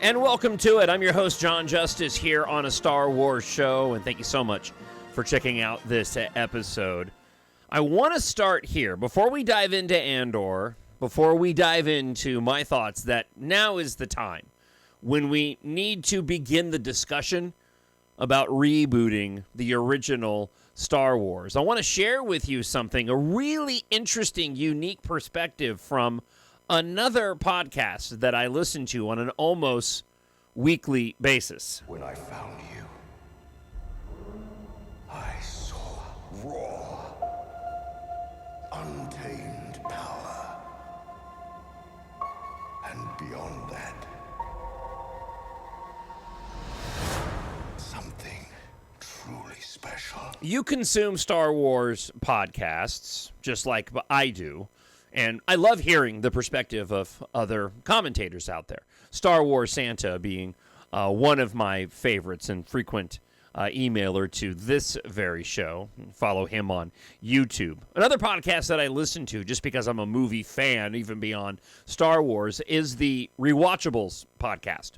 And welcome to it. I'm your host, John Justice, here on a Star Wars show, and thank you so much for checking out this episode. I want to start here, before we dive into Andor, before we dive into my thoughts, that now is the time when we need to begin the discussion about rebooting the original Star Wars. I want to share with you something, a really interesting, unique perspective from another podcast that I listen to on an almost weekly basis. When I found you, I saw raw, untamed power. And beyond that, something truly special. You consume Star Wars podcasts, just like I do. And I love hearing the perspective of other commentators out there. Star Wars Santa being one of my favorites and frequent emailer to this very show. Follow him on YouTube. Another podcast that I listen to, just because I'm a movie fan, even beyond Star Wars, is the Re-Watchables podcast.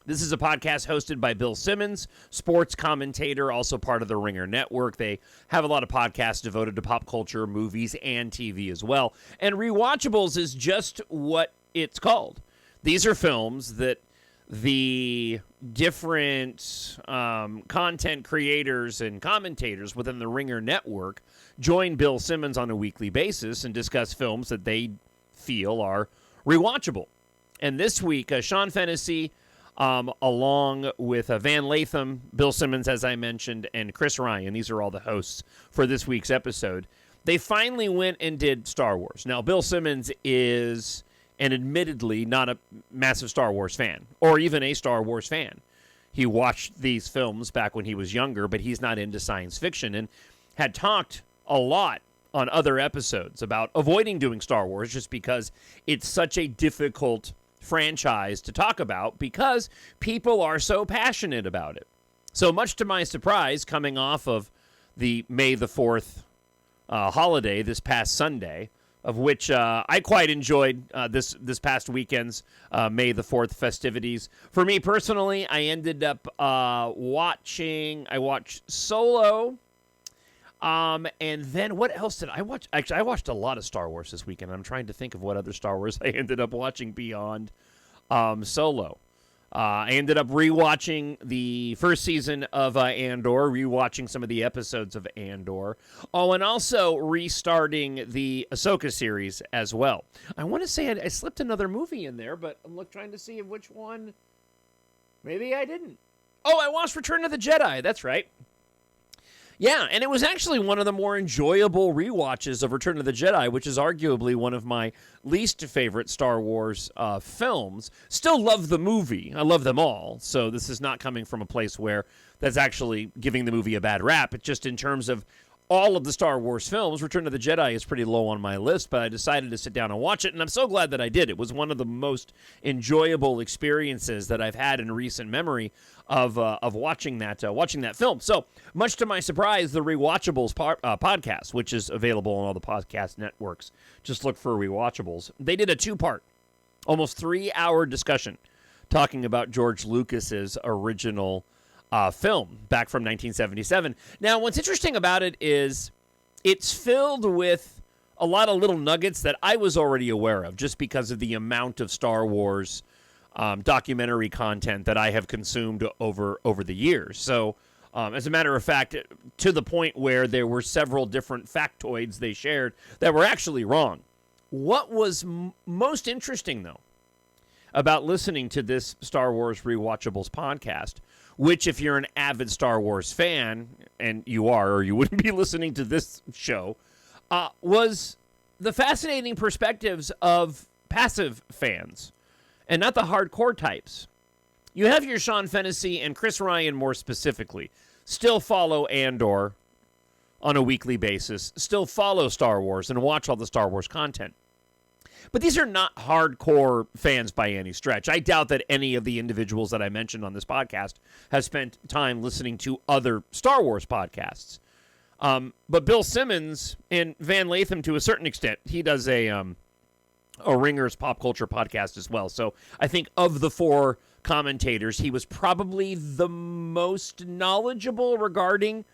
This is a podcast hosted by Bill Simmons, sports commentator, also part of the Ringer Network. They have a lot of podcasts devoted to pop culture, movies, and TV as well. And Re-Watchables is just what it's called. These are films that the different content creators and commentators within the Ringer Network join Bill Simmons on a weekly basis and discuss films that they feel are rewatchable. And this week, Sean Fennessy, along with Van Latham, Bill Simmons, as I mentioned, and Chris Ryan. These are all the hosts for this week's episode. They finally went and did Star Wars. Now, Bill Simmons is an admittedly not a massive Star Wars fan, or even a Star Wars fan. He watched these films back when he was younger, but he's not into science fiction, and had talked a lot on other episodes about avoiding doing Star Wars just because it's such a difficult franchise to talk about because people are so passionate about it. So much to my surprise, coming off of the May the 4th holiday this past Sunday, of which I quite enjoyed this past weekend's May the 4th festivities. For me personally, I ended up I watched Solo, and then what else did I watch? Actually, I watched a lot of Star Wars this weekend. I'm trying to think of what other Star Wars I ended up watching beyond Solo. I ended up rewatching the first season of Andor, rewatching some of the episodes of Andor. Oh, and also restarting the Ahsoka series as well. I want to say I slipped another movie in there, but I'm trying to see which one. Maybe I didn't. Oh, I watched Return of the Jedi. That's right. Yeah, and it was actually one of the more enjoyable rewatches of Return of the Jedi, which is arguably one of my least favorite Star Wars films. Still love the movie. I love them all, so this is not coming from a place where that's actually giving the movie a bad rap. It's just in terms of all of the Star Wars films, Return of the Jedi is pretty low on my list, but I decided to sit down and watch it, and I'm so glad that I did. It was one of the most enjoyable experiences that I've had in recent memory of watching that film. So, much to my surprise, the Re-Watchables podcast, which is available on all the podcast networks, just look for Re-Watchables. They did a two-part, almost 3-hour discussion talking about George Lucas's original film back from 1977. Now, what's interesting about it is it's filled with a lot of little nuggets that I was already aware of just because of the amount of Star Wars documentary content that I have consumed over the years. So, as a matter of fact, to the point where there were several different factoids they shared that were actually wrong. What was most interesting, though, about listening to this Star Wars Re-Watchables podcast, which if you're an avid Star Wars fan, and you are, or you wouldn't be listening to this show, was the fascinating perspectives of passive fans, and not the hardcore types. You have your Sean Fennessy and Chris Ryan more specifically, still follow Andor on a weekly basis, still follow Star Wars and watch all the Star Wars content. But these are not hardcore fans by any stretch. I doubt that any of the individuals that I mentioned on this podcast have spent time listening to other Star Wars podcasts. But Bill Simmons and Van Latham, to a certain extent, he does a Ringer's pop culture podcast as well. So I think of the four commentators, he was probably the most knowledgeable regarding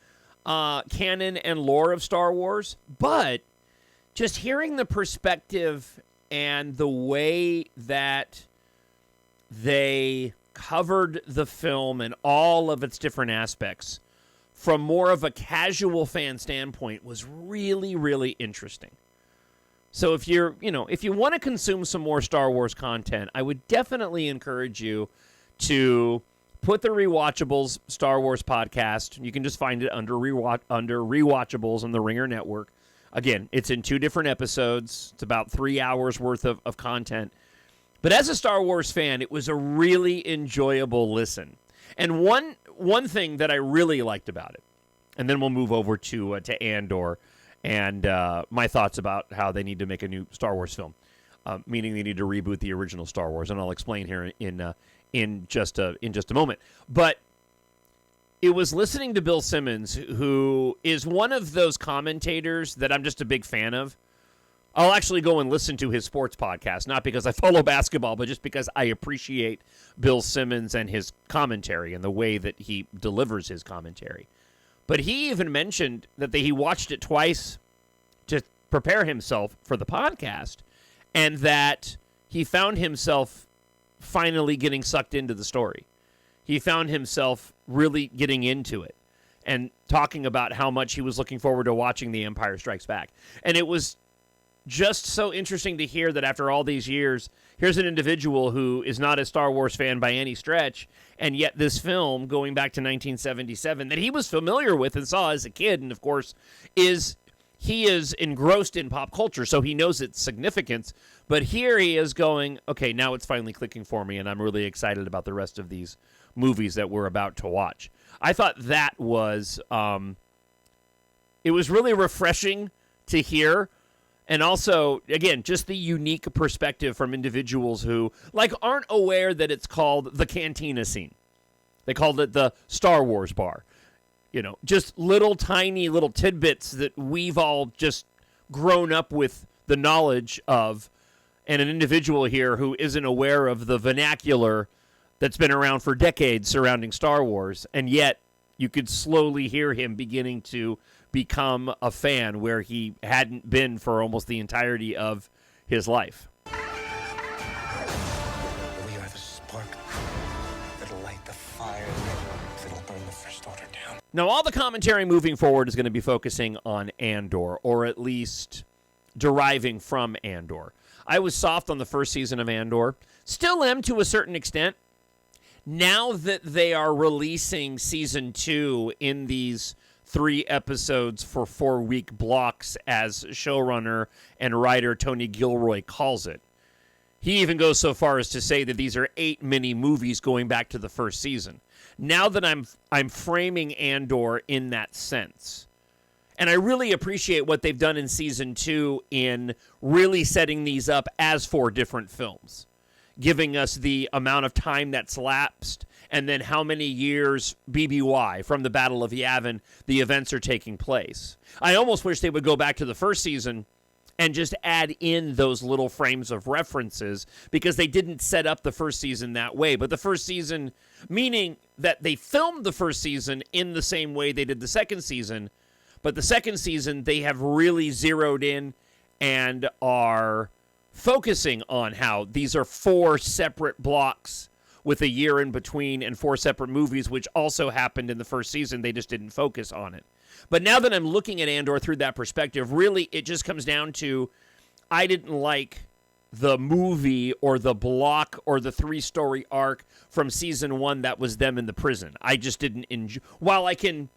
canon and lore of Star Wars. But just hearing the perspective and the way that they covered the film and all of its different aspects from more of a casual fan standpoint was really, really interesting. So if you want to consume some more Star Wars content, I would definitely encourage you to put the Re-Watchables Star Wars podcast. You can just find it under Re-Watchables on the Ringer Network. Again, it's in 2 different episodes. It's about 3 hours worth of content. But as a Star Wars fan, it was a really enjoyable listen. And one thing that I really liked about it, and then we'll move over to Andor and my thoughts about how they need to make a new Star Wars film, meaning they need to reboot the original Star Wars, and I'll explain here in just a moment. But it was listening to Bill Simmons, who is one of those commentators that I'm just a big fan of. I'll actually go and listen to his sports podcast, not because I follow basketball, but just because I appreciate Bill Simmons and his commentary and the way that he delivers his commentary. But he even mentioned that he watched it twice to prepare himself for the podcast, and that he found himself finally getting sucked into the story. He found himself really getting into it and talking about how much he was looking forward to watching The Empire Strikes Back. And it was just so interesting to hear that after all these years, here's an individual who is not a Star Wars fan by any stretch, and yet this film, going back to 1977, that he was familiar with and saw as a kid, and of course, he is engrossed in pop culture, so he knows its significance, but here he is going, okay, now it's finally clicking for me, and I'm really excited about the rest of these movies that we're about to watch. I thought that was, it was really refreshing to hear. And also, again, just the unique perspective from individuals who, aren't aware that it's called the Cantina Scene. They called it the Star Wars Bar. Just tiny little tidbits that we've all just grown up with the knowledge of, and an individual here who isn't aware of the vernacular that's been around for decades surrounding Star Wars, and yet you could slowly hear him beginning to become a fan where he hadn't been for almost the entirety of his life. We are the spark that'll light the fire that'll burn the First Order down. Now, all the commentary moving forward is going to be focusing on Andor, or at least deriving from Andor. I was soft on the first season of Andor. Still am to a certain extent. Now that they are releasing season 2 in these 3 episodes for 4-week blocks, as showrunner and writer Tony Gilroy calls it. He even goes so far as to say that these are 8 mini movies going back to the first season. Now that I'm framing Andor in that sense. And I really appreciate what they've done in season 2 in really setting these up as 4 different films, giving us the amount of time that's lapsed, and then how many years BBY from the Battle of Yavin the events are taking place. I almost wish they would go back to the first season and just add in those little frames of references, because they didn't set up the first season that way. But the first season, meaning that they filmed the first season in the same way they did the second season, but the second season they have really zeroed in and are focusing on how these are 4 separate blocks with a year in between and 4 separate movies, which also happened in the first season. They just didn't focus on it. But now that I'm looking at Andor through that perspective, really it just comes down to, I didn't like the movie or the block or the 3-story arc from season 1 that was them in the prison. I just didn't enjoy. While I can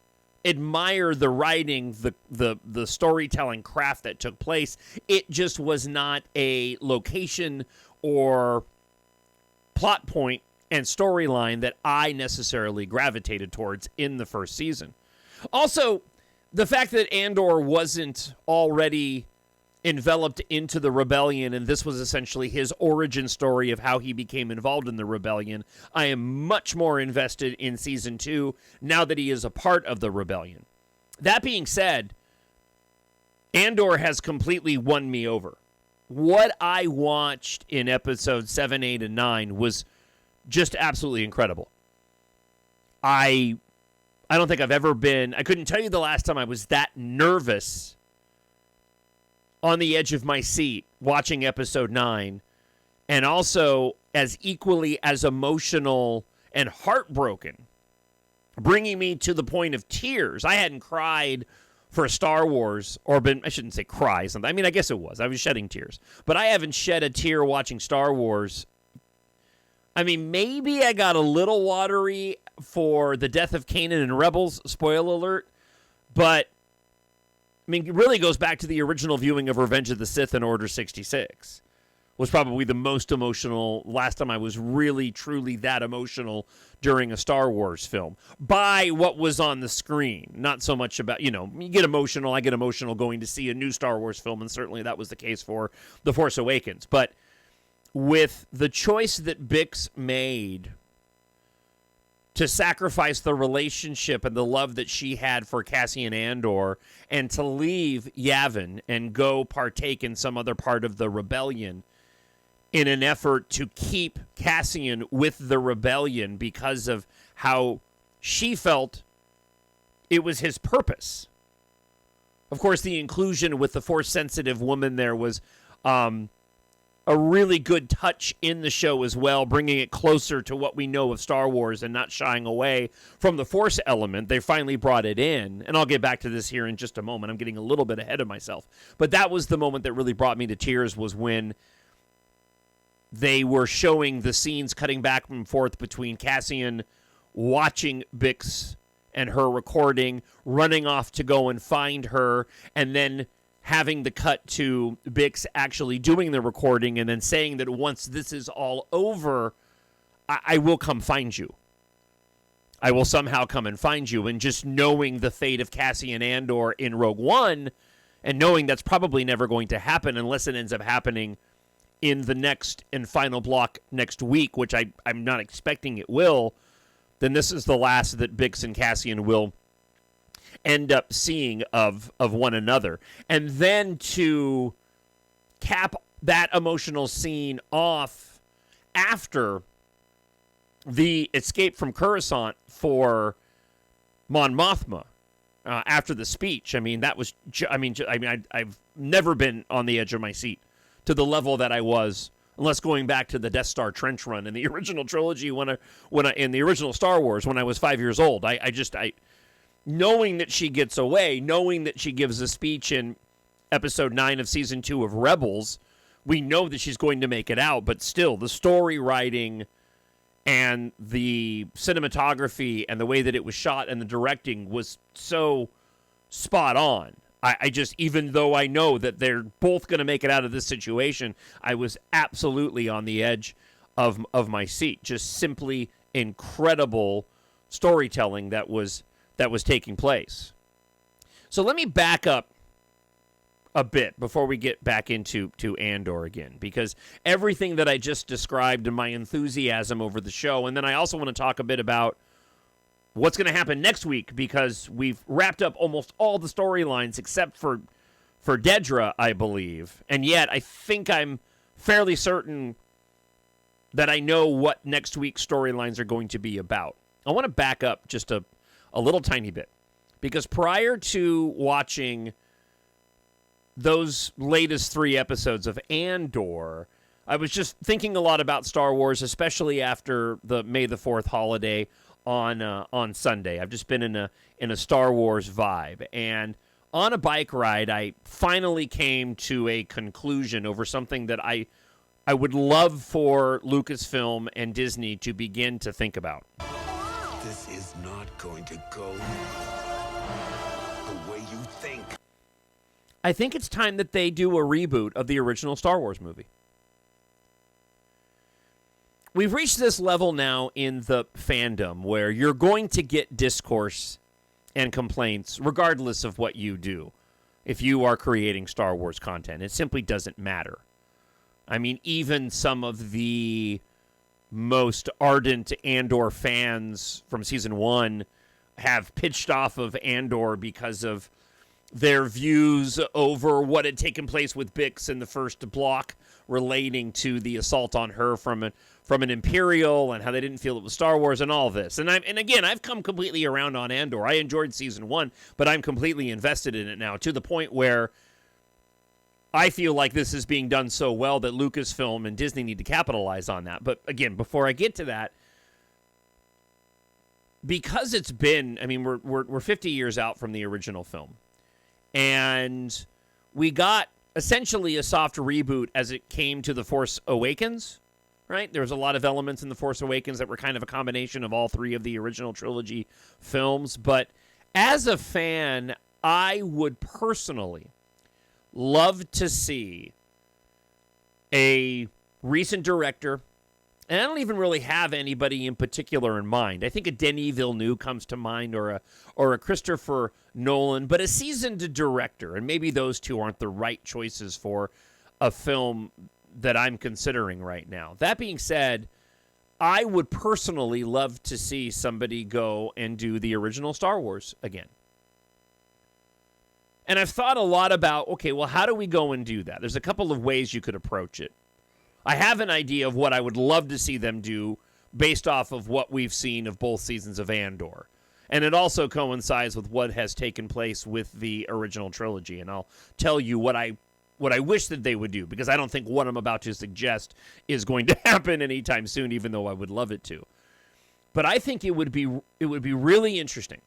admire the writing, the storytelling craft that took place, it just was not a location or plot point and storyline that I necessarily gravitated towards in the first season. Also, the fact that Andor wasn't already enveloped into the rebellion, and this was essentially his origin story of how he became involved in the rebellion, I am much more invested in season 2 now that he is a part of the rebellion. That being said, Andor has completely won me over. What I watched in episodes 7, 8, and 9 was just absolutely incredible. I don't think I've ever been, I couldn't tell you the last time I was that nervous on the edge of my seat watching episode 9, and also as equally as emotional and heartbroken, bringing me to the point of tears. I hadn't cried for Star Wars, or been, I shouldn't say cry something. I mean, I guess it was. I was shedding tears. But I haven't shed a tear watching Star Wars. I mean, maybe I got a little watery for the death of Kanan and Rebels, spoiler alert. But, I mean, it really goes back to the original viewing of Revenge of the Sith and Order 66. Was probably the most emotional, last time I was really, truly that emotional during a Star Wars film. By what was on the screen. Not so much about, you get emotional, I get emotional going to see a new Star Wars film, and certainly that was the case for The Force Awakens. But with the choice that Bix made to sacrifice the relationship and the love that she had for Cassian Andor, and to leave Yavin and go partake in some other part of the rebellion, in an effort to keep Cassian with the rebellion because of how she felt it was his purpose. Of course, the inclusion with the Force-sensitive woman there was a really good touch in the show as well, bringing it closer to what we know of Star Wars and not shying away from the Force element. They finally brought it in, and I'll get back to this here in just a moment. I'm getting a little bit ahead of myself. But that was the moment that really brought me to tears, was when they were showing the scenes cutting back and forth between Cassian watching Bix and her recording, running off to go and find her, and then having the cut to Bix actually doing the recording and then saying that once this is all over, I will come find you. I will somehow come and find you. And just knowing the fate of Cassian Andor in Rogue One, and knowing that's probably never going to happen unless it ends up happening in the next and final block next week, which I'm not expecting it will, then this is the last that Bix and Cassian will end up seeing of one another. And then to cap that emotional scene off after the escape from Coruscant for Mon Mothma, after the speech. I mean, that was, I've never been on the edge of my seat to the level that I was, unless going back to the Death Star trench run in the original trilogy when I in the original Star Wars when I was 5 years old. I knowing that she gets away, knowing that she gives a speech in episode 9 of season 2 of Rebels, we know that she's going to make it out, but still the story writing and the cinematography and the way that it was shot and the directing was so spot on. I just, even though I know that they're both going to make it out of this situation, I was absolutely on the edge of my seat. Just simply incredible storytelling that was taking place. So let me back up a bit before we get back into Andor again, because everything that I just described and my enthusiasm over the show, and then I also want to talk a bit about what's going to happen next week, because we've wrapped up almost all the storylines except for Dedra, I believe. And yet I think I'm fairly certain that I know what next week's storylines are going to be about. I want to back up just a little tiny bit, because prior to watching those latest 3 episodes of Andor, I was just thinking a lot about Star Wars, especially after the May the 4th holiday on Sunday. I've just been in a Star Wars vibe, and on a bike ride, I finally came to a conclusion over something that I would love for Lucasfilm and Disney to begin to think about. This is not going to go the way you think. I think it's time that they do a reboot of the original Star Wars movie. We've reached this level now in the fandom where you're going to get discourse and complaints regardless of what you do. If you are creating Star Wars content, it simply doesn't matter. I mean, even some of the most ardent Andor fans from season 1 have pitched off of Andor because of their views over what had taken place with Bix in the first block relating to the assault on her from an Imperial, and how they didn't feel it was Star Wars and all this. And again, I've come completely around on Andor. I enjoyed season 1, but I'm completely invested in it now, to the point where I feel like this is being done so well that Lucasfilm and Disney need to capitalize on that. But again, before I get to that, because it's been, I mean, we're 50 years out from the original film, and we got essentially a soft reboot as it came to The Force Awakens, right? There was a lot of elements in The Force Awakens that were kind of a combination of all 3 of the original trilogy films. But as a fan, I would personally love to see a recent director, and I don't even really have anybody in particular in mind. I think a Denis Villeneuve comes to mind, or a Christopher Nolan, but a seasoned director, and maybe those two aren't the right choices for a film that I'm considering right now. That being said, I would personally love to see somebody go and do the original Star Wars again. And I've thought a lot about, okay, well, how do we go and do that? There's a couple of ways you could approach it. I have an idea of what I would love to see them do based off of what we've seen of both seasons of Andor. And it also coincides with what has taken place with the original trilogy. And I'll tell you what I wish that they would do, because I don't think what I'm about to suggest is going to happen anytime soon, even though I would love it to. But I think it would be really interesting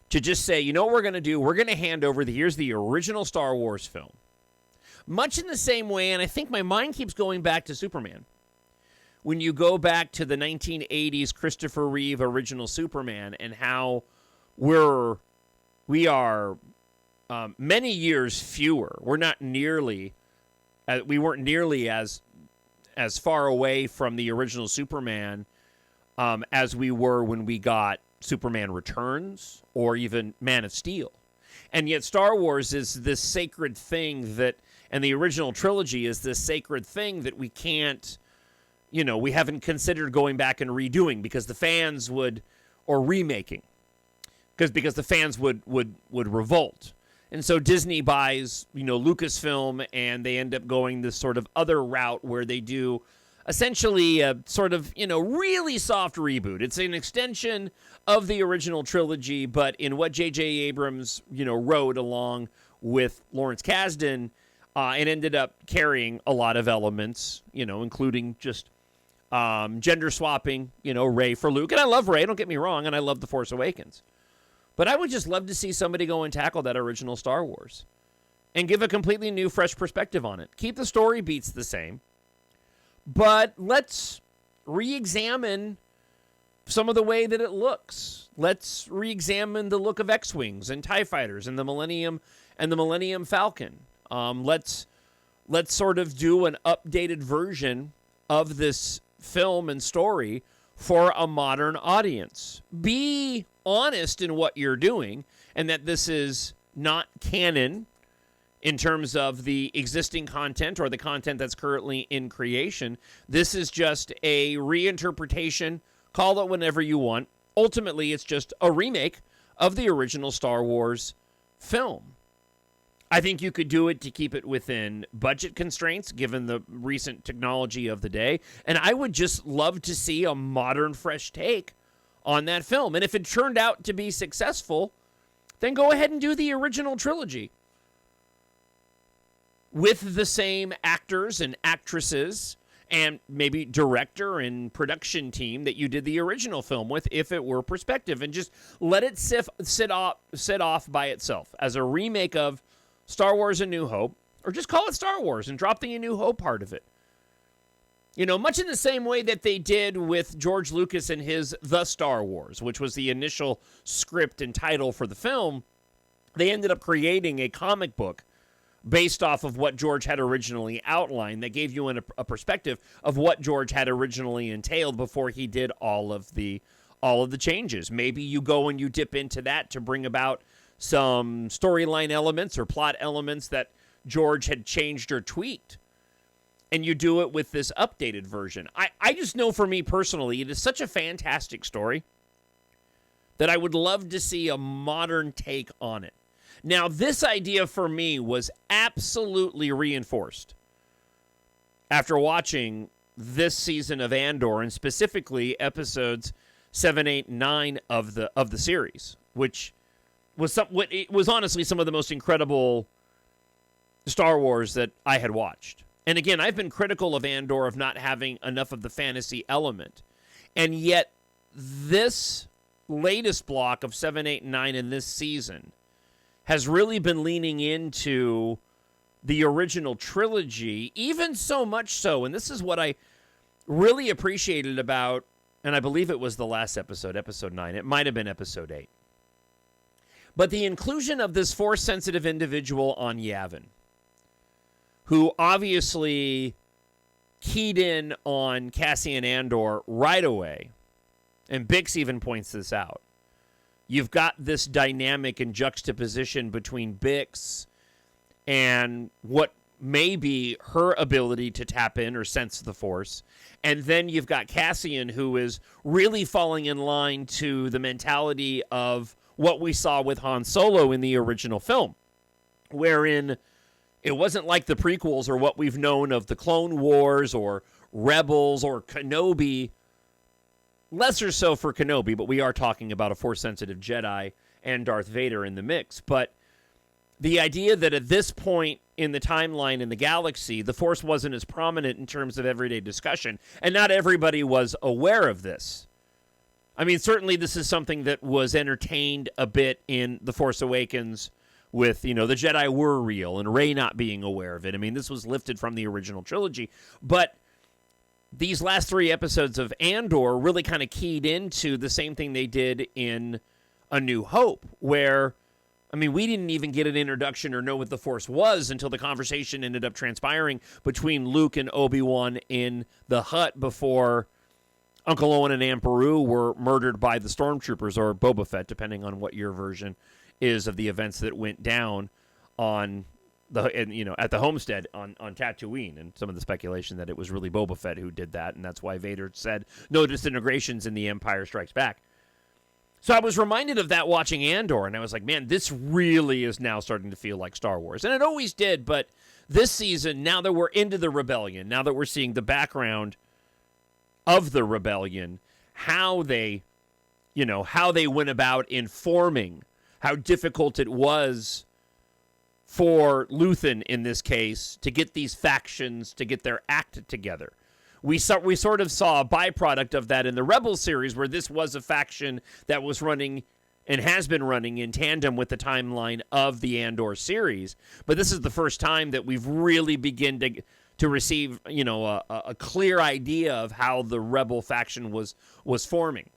to just say, you know what we're going to do? We're going to hand over here's the original Star Wars film. Much in the same way, and I think my mind keeps going back to Superman. When you go back to the 1980s Christopher Reeve original Superman, and how we are many years fewer. We weren't nearly as far away from the original Superman as we were when we got Superman Returns or even Man of Steel. And yet Star Wars is this sacred thing that, and the original trilogy is this sacred thing that we can't, we haven't considered going back and redoing because the fans would, or remaking, because the fans would revolt. And so Disney buys, Lucasfilm, and they end up going this sort of other route where they do essentially a sort of, really soft reboot. It's an extension of the original trilogy, but in what J.J. Abrams, wrote along with Lawrence Kasdan, it ended up carrying a lot of elements, including just gender swapping, Rey for Luke. And I love Rey, don't get me wrong, and I love The Force Awakens. But I would just love to see somebody go and tackle that original Star Wars and give a completely new, fresh perspective on it. Keep the story beats the same, but let's re-examine some of the way that it looks. Let's re-examine the look of X-Wings and TIE Fighters and the Millennium Falcon. Let's sort of do an updated version of this film and story for a modern audience. Be honest in what you're doing, and that this is not canon in terms of the existing content or the content that's currently in creation. This is just a reinterpretation. Call it whenever you want. Ultimately, it's just a remake of the original Star Wars film. I think you could do it to keep it within budget constraints, given the recent technology of the day. And I would just love to see a modern, fresh take on that film. And if it turned out to be successful, then go ahead and do the original trilogy with the same actors and actresses and maybe director and production team that you did the original film with, if it were perspective, and just let it sit off by itself as a remake of Star Wars A New Hope, or just call it Star Wars and drop the A New Hope part of it. Much in the same way that they did with George Lucas and his The Star Wars, which was the initial script and title for the film. They ended up creating a comic book based off of what George had originally outlined that gave you a perspective of what George had originally entailed before he did all of the changes. Maybe you go and you dip into that to bring about some storyline elements or plot elements that George had changed or tweaked, and you do it with this updated version. I just know for me personally, it is such a fantastic story that I would love to see a modern take on it. Now, this idea for me was absolutely reinforced after watching this season of Andor, and specifically episodes 7, 8, 9 of the series, which was it was honestly some of the most incredible Star Wars that I had watched. And again, I've been critical of Andor of not having enough of the fantasy element. And yet, this latest block of 7, 8, and 9 in this season has really been leaning into the original trilogy, even so much so, and this is what I really appreciated about, and I believe it was the last episode, episode 9. It might have been episode 8. But the inclusion of this Force-sensitive individual on Yavin, who obviously keyed in on Cassian Andor right away, and Bix even points this out. You've got this dynamic and juxtaposition between Bix and what may be her ability to tap in or sense the Force. And then you've got Cassian, who is really falling in line to the mentality of what we saw with Han Solo in the original film, wherein it wasn't like the prequels or what we've known of the Clone Wars or Rebels or Kenobi. Lesser so for Kenobi, but we are talking about a Force-sensitive Jedi and Darth Vader in the mix. But the idea that at this point in the timeline in the galaxy, the Force wasn't as prominent in terms of everyday discussion, and not everybody was aware of this. I mean, certainly this is something that was entertained a bit in The Force Awakens with, the Jedi were real and Rey not being aware of it. I mean, this was lifted from the original trilogy, but these last 3 episodes of Andor really kind of keyed into the same thing they did in A New Hope, where, I mean, we didn't even get an introduction or know what the Force was until the conversation ended up transpiring between Luke and Obi-Wan in the hut before Uncle Owen and Aunt Beru were murdered by the stormtroopers, or Boba Fett, depending on what your version is of the events that went down on at the homestead on Tatooine, and some of the speculation that it was really Boba Fett who did that, and that's why Vader said no disintegrations in The Empire Strikes Back. So I was reminded of that watching Andor, and I was like, man, this really is now starting to feel like Star Wars. And it always did, but this season, now that we're into the rebellion, now that we're seeing the background of the rebellion, how they went about informing, how difficult it was for Luthen, in this case, to get these factions to get their act together. We sort of saw a byproduct of that in the Rebels series, where this was a faction that was running and has been running in tandem with the timeline of the Andor series. But this is the first time that we've really begun to receive, a clear idea of how the Rebel faction was forming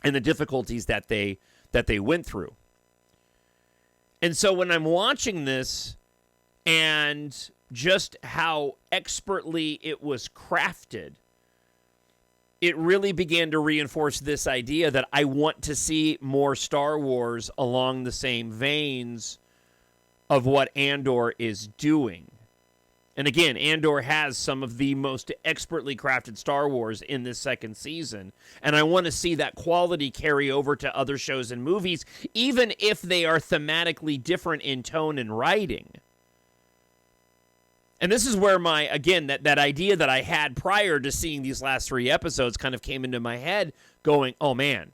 and the difficulties that they went through. And so when I'm watching this and just how expertly it was crafted, it really began to reinforce this idea that I want to see more Star Wars along the same veins of what Andor is doing. And again, Andor has some of the most expertly crafted Star Wars in this second season. And I want to see that quality carry over to other shows and movies, even if they are thematically different in tone and writing. And this is where that idea that I had prior to seeing these last 3 episodes kind of came into my head, going, oh man,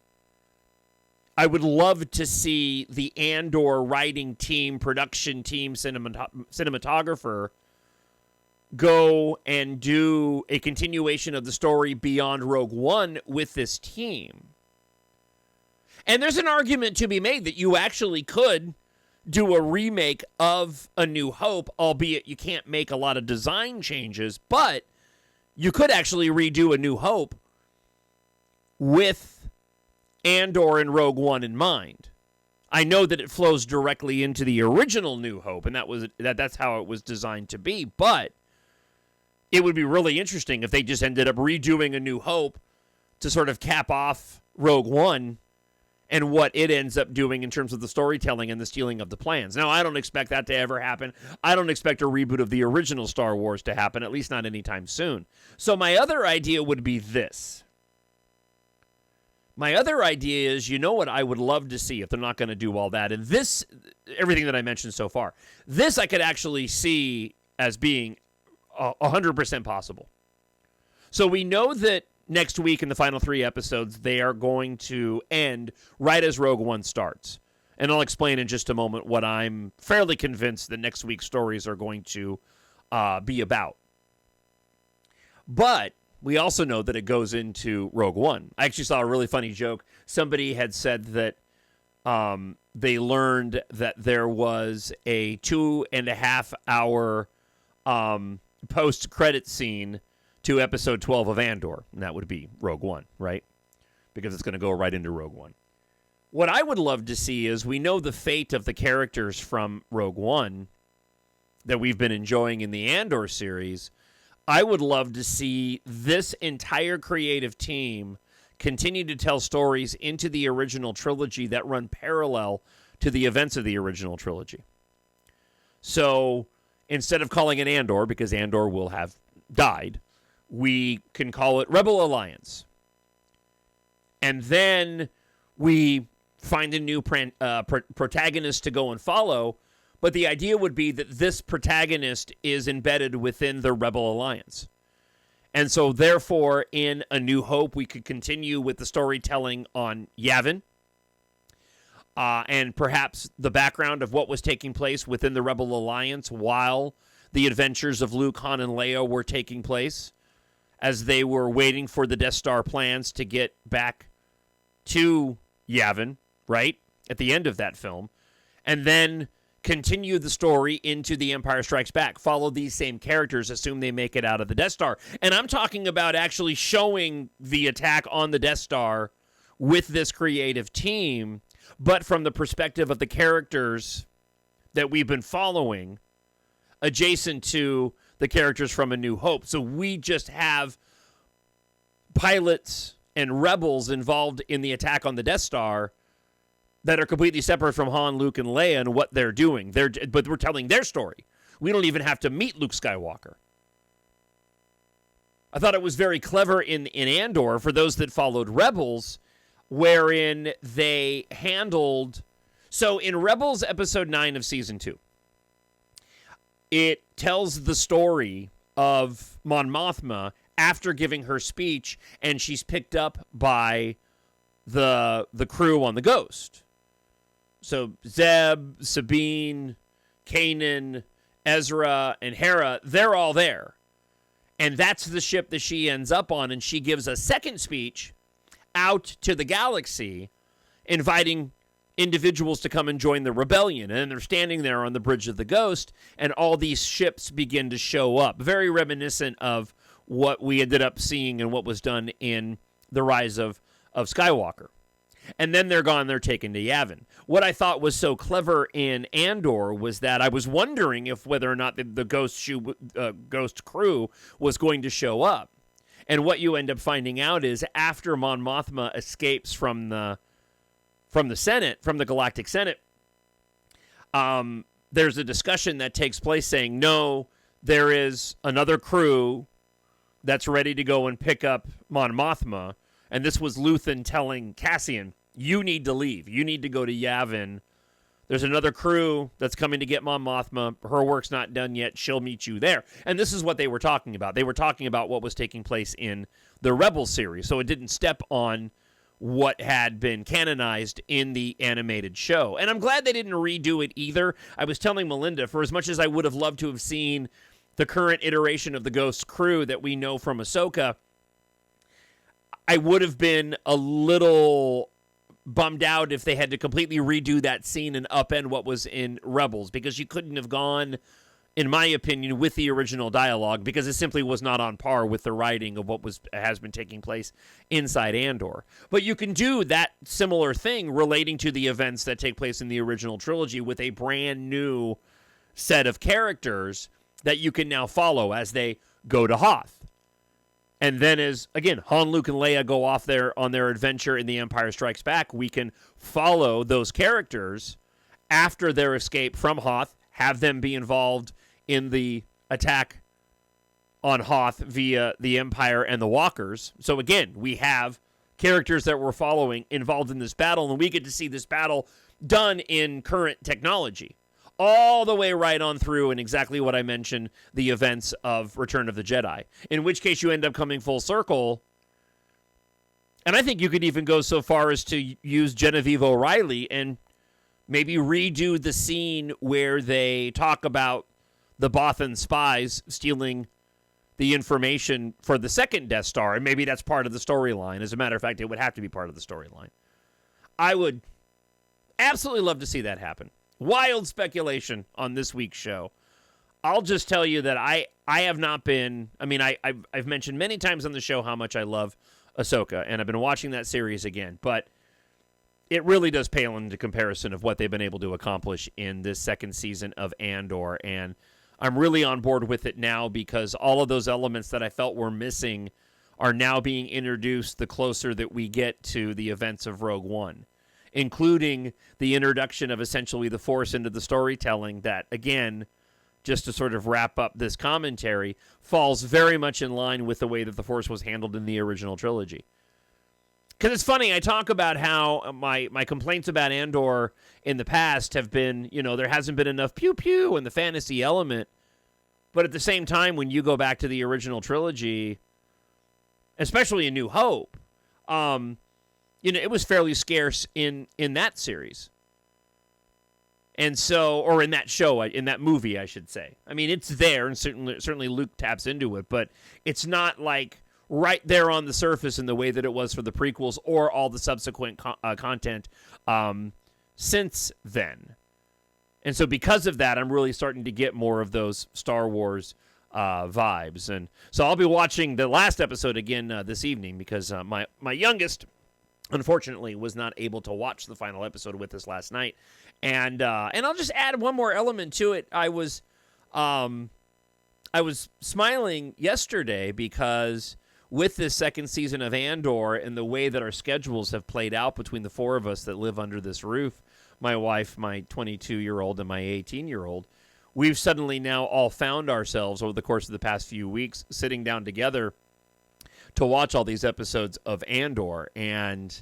I would love to see the Andor writing team, production team, cinematographer go and do a continuation of the story beyond Rogue One with this team. And there's an argument to be made that you actually could do a remake of A New Hope, albeit you can't make a lot of design changes, but you could actually redo A New Hope with Andor and Rogue One in mind. I know that it flows directly into the original New Hope, and that's how it was designed to be, but it would be really interesting if they just ended up redoing A New Hope to sort of cap off Rogue One and what it ends up doing in terms of the storytelling and the stealing of the plans. Now, I don't expect that to ever happen. I don't expect a reboot of the original Star Wars to happen, at least not anytime soon. So my other idea would be this. My other idea is, you know what I would love to see if they're not going to do all that, and this, everything that I mentioned so far, this I could actually see as being 100% possible. So we know that next week in the final 3 episodes, they are going to end right as Rogue One starts. And I'll explain in just a moment what I'm fairly convinced that next week's stories are going to be about. But we also know that it goes into Rogue One. I actually saw a really funny joke. Somebody had said that they learned that there was a 2.5 hour post-credit scene to episode 12 of Andor, and that would be Rogue One, right? Because it's going to go right into Rogue One. What I would love to see is, we know the fate of the characters from Rogue One that we've been enjoying in the Andor series. I would love to see this entire creative team continue to tell stories into the original trilogy that run parallel to the events of the original trilogy. So instead of calling it Andor, because Andor will have died, we can call it Rebel Alliance. And then we find a new protagonist to go and follow, but the idea would be that this protagonist is embedded within the Rebel Alliance. And so therefore, in A New Hope, we could continue with the storytelling on Yavin, and perhaps the background of what was taking place within the Rebel Alliance while the adventures of Luke, Han, and Leia were taking place, as they were waiting for the Death Star plans to get back to Yavin, right, at the end of that film, and then continue the story into The Empire Strikes Back, follow these same characters, assume they make it out of the Death Star. And I'm talking about actually showing the attack on the Death Star with this creative team, but from the perspective of the characters that we've been following, adjacent to the characters from A New Hope. So we just have pilots and rebels involved in the attack on the Death Star that are completely separate from Han, Luke, and Leia and what they're doing. But we're telling their story. We don't even have to meet Luke Skywalker. I thought it was very clever in Andor, for those that followed Rebels, wherein they handled... So in Rebels episode 9 of season 2, it tells the story of Mon Mothma after giving her speech, and she's picked up by the crew on the Ghost. So Zeb, Sabine, Kanan, Ezra, and Hera, they're all there. And that's the ship that she ends up on, and she gives a second speech out to the galaxy, inviting individuals to come and join the rebellion. And they're standing there on the bridge of the Ghost, and all these ships begin to show up. Very reminiscent of what we ended up seeing and what was done in The Rise of Skywalker. And then they're gone, they're taken to Yavin. What I thought was so clever in Andor was that I was wondering if whether or not the Ghost crew was going to show up. And what you end up finding out is, after Mon Mothma escapes from the Senate, from the Galactic Senate, there's a discussion that takes place saying, no, there is another crew that's ready to go and pick up Mon Mothma. And this was Luthen telling Cassian, you need to leave. You need to go to Yavin. There's another crew that's coming to get Mon Mothma. Her work's not done yet. She'll meet you there. And this is what they were talking about. They were talking about what was taking place in the Rebel series. So it didn't step on what had been canonized in the animated show. And I'm glad they didn't redo it either. I was telling Melinda, for as much as I would have loved to have seen the current iteration of the Ghost crew that we know from Ahsoka, I would have been a little bummed out if they had to completely redo that scene and upend what was in Rebels, because you couldn't have gone, in my opinion, with the original dialogue, because it simply was not on par with the writing of what has been taking place inside Andor. But you can do that similar thing relating to the events that take place in the original trilogy with a brand new set of characters that you can now follow as they go to Hoth. And then as, again, Han, Luke, and Leia go off there on their adventure in The Empire Strikes Back, we can follow those characters after their escape from Hoth, have them be involved in the attack on Hoth via the Empire and the Walkers. So again, we have characters that we're following involved in this battle, and we get to see this battle done in current technology, all the way right on through, and exactly what I mentioned, the events of Return of the Jedi, in which case you end up coming full circle. And I think you could even go so far as to use Genevieve O'Reilly and maybe redo the scene where they talk about the Bothan spies stealing the information for the second Death Star, and maybe that's part of the storyline. As a matter of fact, it would have to be part of the storyline. I would absolutely love to see that happen. Wild speculation on this week's show. I'll just tell you that I have not been... I mean, I've mentioned many times on the show how much I love Ahsoka, and I've been watching that series again, but it really does pale into comparison of what they've been able to accomplish in this second season of Andor, and I'm really on board with it now because all of those elements that I felt were missing are now being introduced the closer that we get to the events of Rogue One, including the introduction of essentially the Force into the storytelling that, again, just to sort of wrap up this commentary, falls very much in line with the way that the Force was handled in the original trilogy. Because it's funny, I talk about how my complaints about Andor in the past have been, there hasn't been enough pew-pew and the fantasy element. But at the same time, when you go back to the original trilogy, especially in New Hope, it was fairly scarce in that series. And so, or in that show, in that movie, I should say. I mean, it's there, and certainly Luke taps into it, but it's not like right there on the surface in the way that it was for the prequels or all the subsequent content since then. And so because of that, I'm really starting to get more of those Star Wars vibes. And so I'll be watching the last episode again this evening because my youngest, unfortunately, was not able to watch the final episode with us last night. And I'll just add one more element to it. I was smiling yesterday because with this second season of Andor and the way that our schedules have played out between the four of us that live under this roof, my wife, my 22-year-old, and my 18-year-old, we've suddenly now all found ourselves over the course of the past few weeks sitting down together to watch all these episodes of Andor. And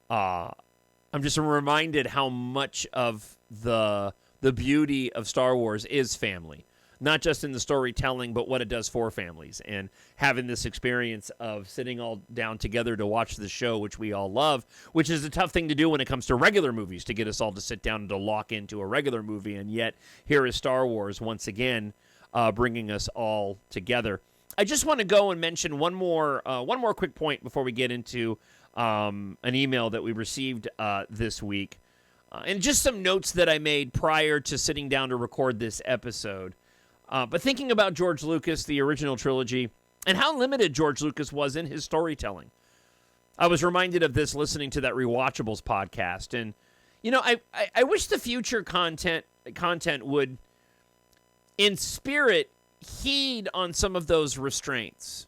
I'm just reminded how much of the beauty of Star Wars is family. Not just in the storytelling, but what it does for families. And having this experience of sitting all down together to watch the show, which we all love, which is a tough thing to do when it comes to regular movies, to get us all to sit down and to lock into a regular movie. And yet, here is Star Wars once again bringing us all together. I just want to go and mention one more quick point before we get into an email that we received this week. And just some notes that I made prior to sitting down to record this episode. But thinking about George Lucas, the original trilogy, and how limited George Lucas was in his storytelling. I was reminded of this listening to that Re-Watchables podcast. And, I wish the future content would, in spirit, heed on some of those restraints.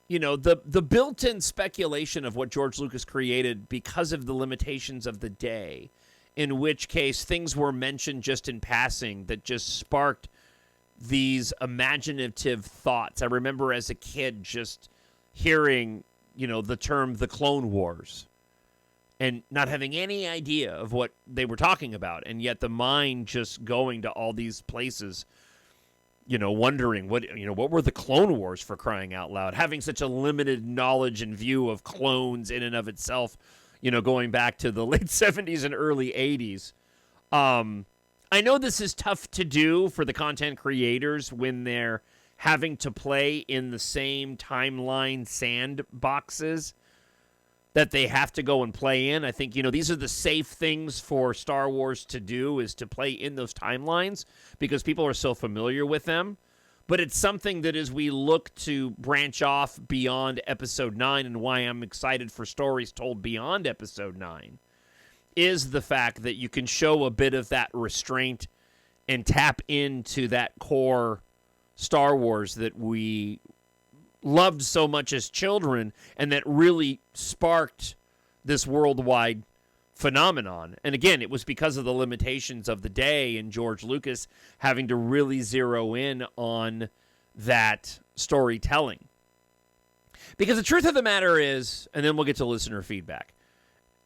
The built-in speculation of what George Lucas created because of the limitations of the day, in which case things were mentioned just in passing that just sparked these imaginative thoughts. I remember as a kid just hearing, the term the Clone Wars and not having any idea of what they were talking about, and yet the mind just going to all these places, wondering what were the Clone Wars, for crying out loud, having such a limited knowledge and view of clones in and of itself, going back to the late 70s and early 80s. I know this is tough to do for the content creators when they're having to play in the same timeline sandboxes that they have to go and play in. I think, these are the safe things for Star Wars to do, is to play in those timelines because people are so familiar with them. But it's something that as we look to branch off beyond Episode 9, and why I'm excited for stories told beyond Episode 9, is the fact that you can show a bit of that restraint and tap into that core Star Wars that we loved so much as children and that really sparked this worldwide phenomenon. And again, it was because of the limitations of the day and George Lucas having to really zero in on that storytelling. Because the truth of the matter is, and then we'll get to listener feedback,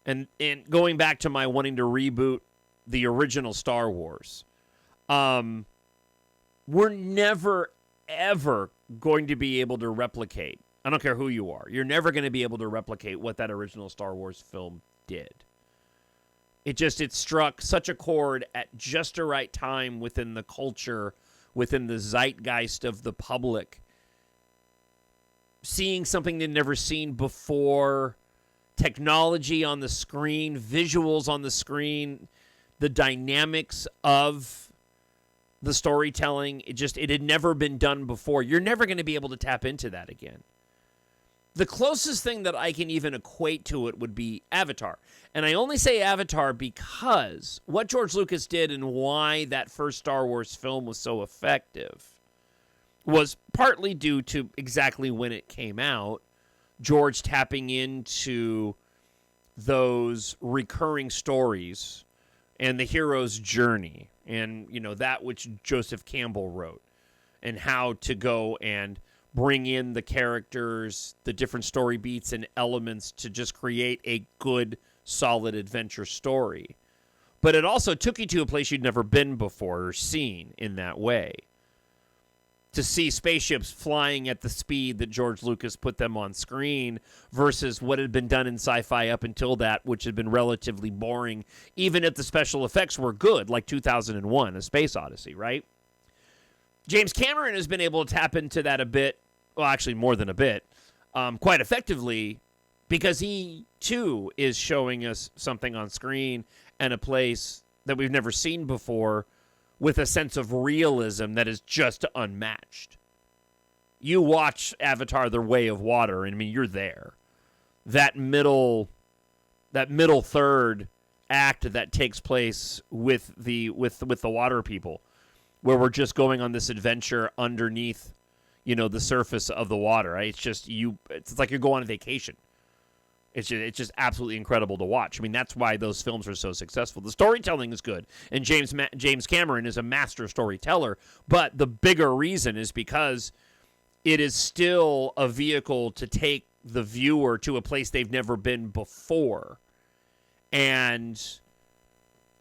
and going back to my wanting to reboot the original Star Wars, we're never, ever going to be able to replicate. I don't care who you are. You're never going to be able to replicate what that original Star Wars film did. It struck such a chord at just the right time within the culture, within the zeitgeist of the public. Seeing something they'd never seen before, technology on the screen, visuals on the screen, the dynamics of the storytelling, it had never been done before. You're never going to be able to tap into that again. The closest thing that I can even equate to it would be Avatar. And I only say Avatar because what George Lucas did and why that first Star Wars film was so effective was partly due to exactly when it came out, George tapping into those recurring stories and the hero's journey and, that which Joseph Campbell wrote and how to go and bring in the characters, the different story beats and elements to just create a good, solid adventure story. But it also took you to a place you'd never been before or seen in that way. To see spaceships flying at the speed that George Lucas put them on screen versus what had been done in sci-fi up until that, which had been relatively boring, even if the special effects were good, like 2001, A Space Odyssey, right? James Cameron has been able to tap into that a bit, well, actually more than a bit, quite effectively, because he, too, is showing us something on screen and a place that we've never seen before with a sense of realism that is just unmatched. You watch Avatar: The Way of Water, and I mean, you're there. That middle third act that takes place with the water people, where we're just going on this adventure underneath, the surface of the water. Right? It's like you're going on vacation. It's just absolutely incredible to watch. I mean, that's why those films are so successful. The storytelling is good, and James Cameron is a master storyteller, but the bigger reason is because it is still a vehicle to take the viewer to a place they've never been before. And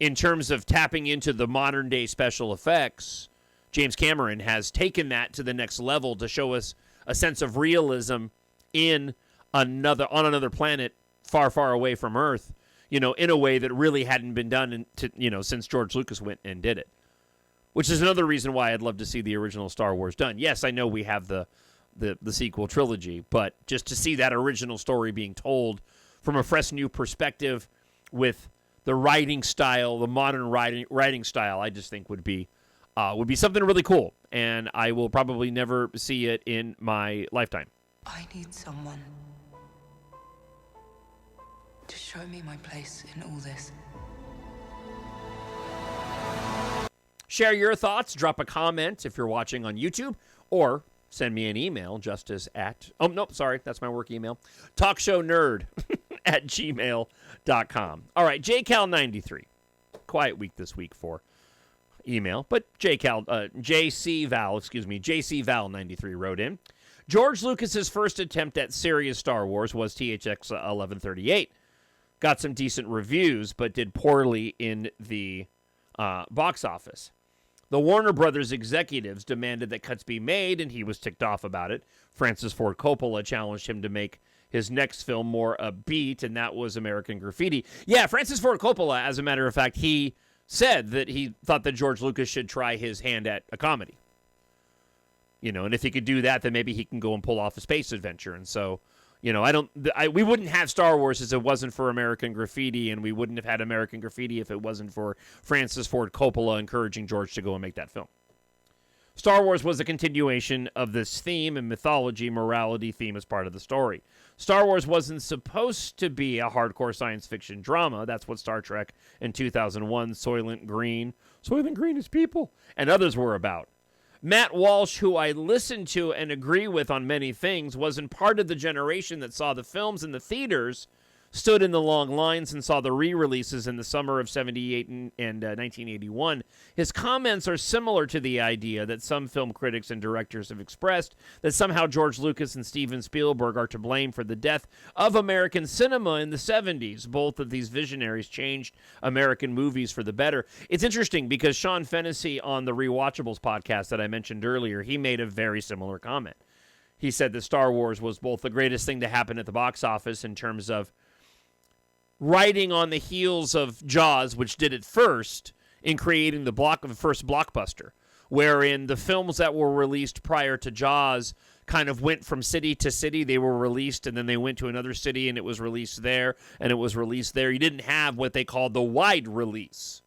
in terms of tapping into the modern-day special effects, James Cameron has taken that to the next level to show us a sense of realism on another planet far, far away from Earth, in a way that really hadn't been done since George Lucas went and did it. Which is another reason why I'd love to see the original Star Wars done. Yes, I know we have the sequel trilogy, but just to see that original story being told from a fresh new perspective with the writing style, the modern writing style, I just think would be something really cool. And I will probably never see it in my lifetime. I need someone to show me my place in all this. Share your thoughts, drop a comment if you're watching on YouTube, or send me an email, that's my work email, TalkShowNerd at gmail.com. All right, JCal93. Quiet week this week for email, but JCVal93 wrote in. George Lucas's first attempt at serious Star Wars was THX 1138. Got some decent reviews, but did poorly in the box office. The Warner Brothers executives demanded that cuts be made, and he was ticked off about it. Francis Ford Coppola challenged him to make his next film more upbeat, and that was American Graffiti. Yeah, Francis Ford Coppola, as a matter of fact, he said that he thought that George Lucas should try his hand at a comedy. And if he could do that, then maybe he can go and pull off a space adventure. And so, we wouldn't have Star Wars if it wasn't for American Graffiti, and we wouldn't have had American Graffiti if it wasn't for Francis Ford Coppola encouraging George to go and make that film. Star Wars was a continuation of this theme, and mythology, morality theme as part of the story. Star Wars wasn't supposed to be a hardcore science fiction drama. That's what Star Trek and 2001, Soylent Green is people, and others were about. Matt Walsh, who I listen to and agree with on many things, wasn't part of the generation that saw the films in the theaters, stood in the long lines and saw the re-releases in the summer of 78 and 1981. His comments are similar to the idea that some film critics and directors have expressed that somehow George Lucas and Steven Spielberg are to blame for the death of American cinema in the 70s. Both of these visionaries changed American movies for the better. It's interesting because Sean Fennessy on the Re-Watchables podcast that I mentioned earlier, he made a very similar comment. He said that Star Wars was both the greatest thing to happen at the box office in terms of riding on the heels of Jaws, which did it first in creating the first blockbuster, wherein the films that were released prior to Jaws kind of went from city to city. They were released, and then they went to another city, and it was released there, and it was released there. You didn't have what they called the wide release.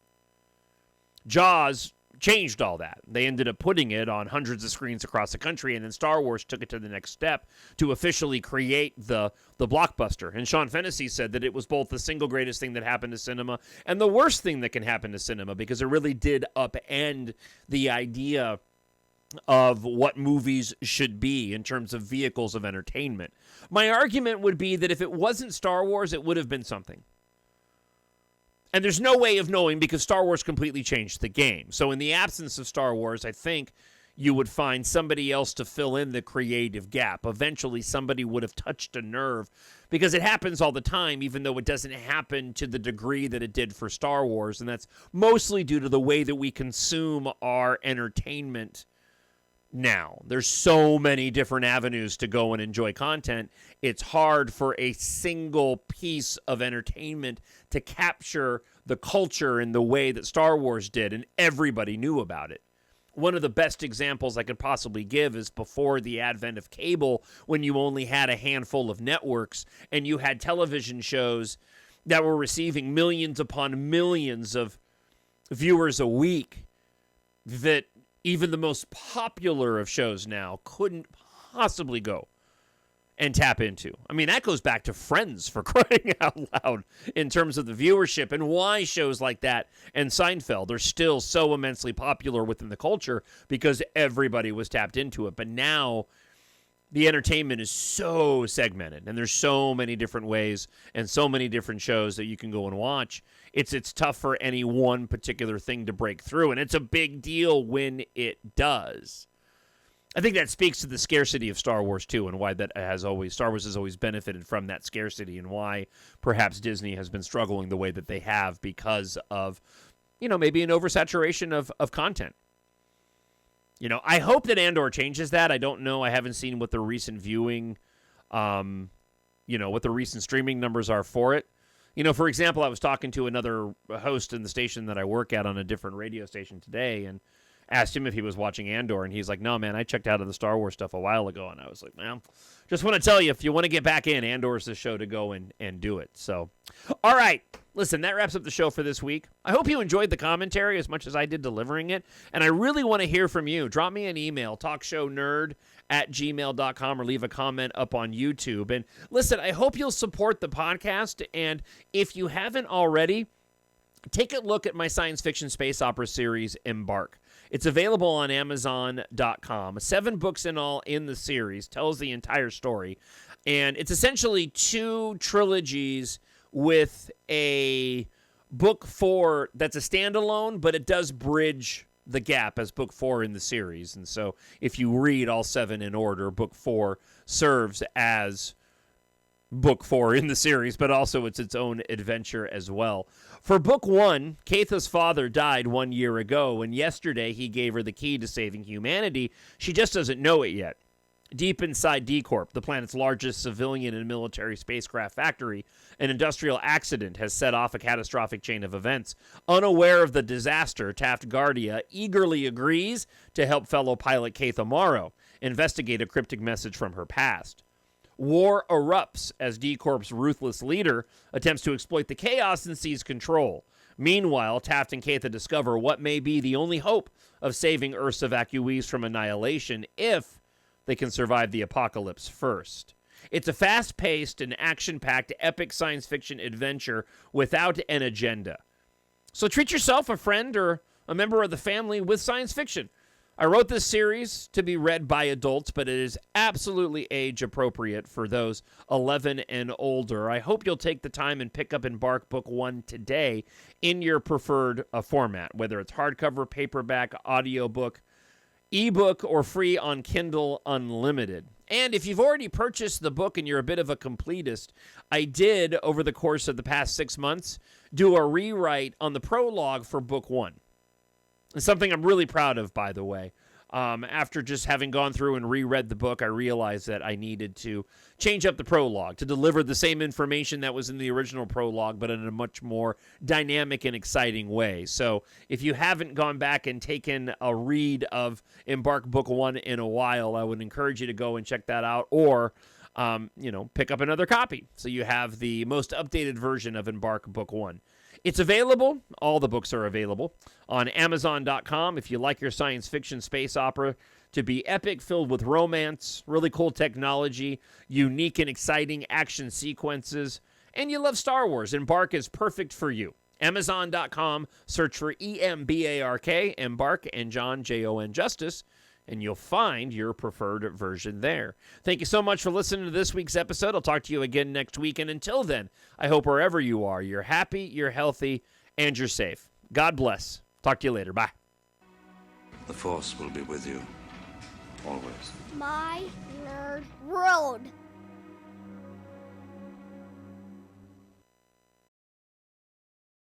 Jaws changed all that. They ended up putting it on hundreds of screens across the country, and then Star Wars took it to the next step to officially create the blockbuster. And Sean Fennessy said that it was both the single greatest thing that happened to cinema and the worst thing that can happen to cinema, because it really did upend the idea of what movies should be in terms of vehicles of entertainment. My argument would be that if it wasn't Star Wars, it would have been something. And there's no way of knowing because Star Wars completely changed the game. So in the absence of Star Wars, I think you would find somebody else to fill in the creative gap. Eventually, somebody would have touched a nerve, because it happens all the time, even though it doesn't happen to the degree that it did for Star Wars. And that's mostly due to the way that we consume our entertainment now. There's so many different avenues to go and enjoy content. It's hard for a single piece of entertainment to capture the culture in the way that Star Wars did, and everybody knew about it. One of the best examples I could possibly give is before the advent of cable, when you only had a handful of networks and you had television shows that were receiving millions upon millions of viewers a week that even the most popular of shows now couldn't possibly go and tap into. I mean, that goes back to Friends, for crying out loud, in terms of the viewership, and why shows like that and Seinfeld are still so immensely popular within the culture, because everybody was tapped into it. But now the entertainment is so segmented, and there's so many different ways and so many different shows that you can go and watch. It's tough for any one particular thing to break through, and it's a big deal when it does. I think that speaks to the scarcity of Star Wars, too, and why Star Wars has always benefited from that scarcity, and why perhaps Disney has been struggling the way that they have because of, maybe an oversaturation of content. I hope that Andor changes that. I don't know. I haven't seen what the recent viewing, what the recent streaming numbers are for it. For example, I was talking to another host in the station that I work at on a different radio station today, and asked him if he was watching Andor, and he's like, no, man, I checked out of the Star Wars stuff a while ago. And I was like, well, just want to tell you, if you want to get back in, Andor's the show to go and do it. So, all right. Listen, that wraps up the show for this week. I hope you enjoyed the commentary as much as I did delivering it, and I really want to hear from you. Drop me an email, talkshownerd@gmail.com, or leave a comment up on YouTube. And listen, I hope you'll support the podcast, and if you haven't already, take a look at my science fiction space opera series, Embark. It's available on Amazon.com. 7 books in all in the series, tells the entire story. And it's essentially 2 trilogies with a book 4 that's a standalone, but it does bridge the gap as book 4 in the series. And so if you read all 7 in order, book 4 serves as book 4 in the series, but also it's its own adventure as well. For book 1, Katha's father died 1 year ago, and yesterday he gave her the key to saving humanity. She just doesn't know it yet. Deep inside D-Corp, the planet's largest civilian and military spacecraft factory, an industrial accident has set off a catastrophic chain of events. Unaware of the disaster, Taft Guardia eagerly agrees to help fellow pilot Katha Morrow investigate a cryptic message from her past. War erupts as D-Corp's ruthless leader attempts to exploit the chaos and seize control. Meanwhile, Taft and Katha discover what may be the only hope of saving Earth's evacuees from annihilation if they can survive the apocalypse first. It's a fast-paced and action-packed epic science fiction adventure without an agenda. So treat yourself, a friend, or a member of the family with science fiction. I wrote this series to be read by adults, but it is absolutely age appropriate for those 11 and older. I hope you'll take the time and pick up Embark Book 1 today in your preferred format, whether it's hardcover, paperback, audiobook, ebook, or free on Kindle Unlimited. And if you've already purchased the book and you're a bit of a completist, I did, over the course of the past 6 months, do a rewrite on the prologue for Book 1. It's something I'm really proud of, by the way. After just having gone through and reread the book, I realized that I needed to change up the prologue to deliver the same information that was in the original prologue, but in a much more dynamic and exciting way. So if you haven't gone back and taken a read of Embark Book 1 in a while, I would encourage you to go and check that out, or pick up another copy so you have the most updated version of Embark Book 1. It's available, all the books are available, on Amazon.com. If you like your science fiction space opera to be epic, filled with romance, really cool technology, unique and exciting action sequences, and you love Star Wars, Embark is perfect for you. Amazon.com, search for EMBARK, Embark, and John, Jon, Justice, and you'll find your preferred version there. Thank you so much for listening to this week's episode. I'll talk to you again next week. And until then, I hope wherever you are, you're happy, you're healthy, and you're safe. God bless. Talk to you later. Bye. The Force will be with you, always. My nerd world.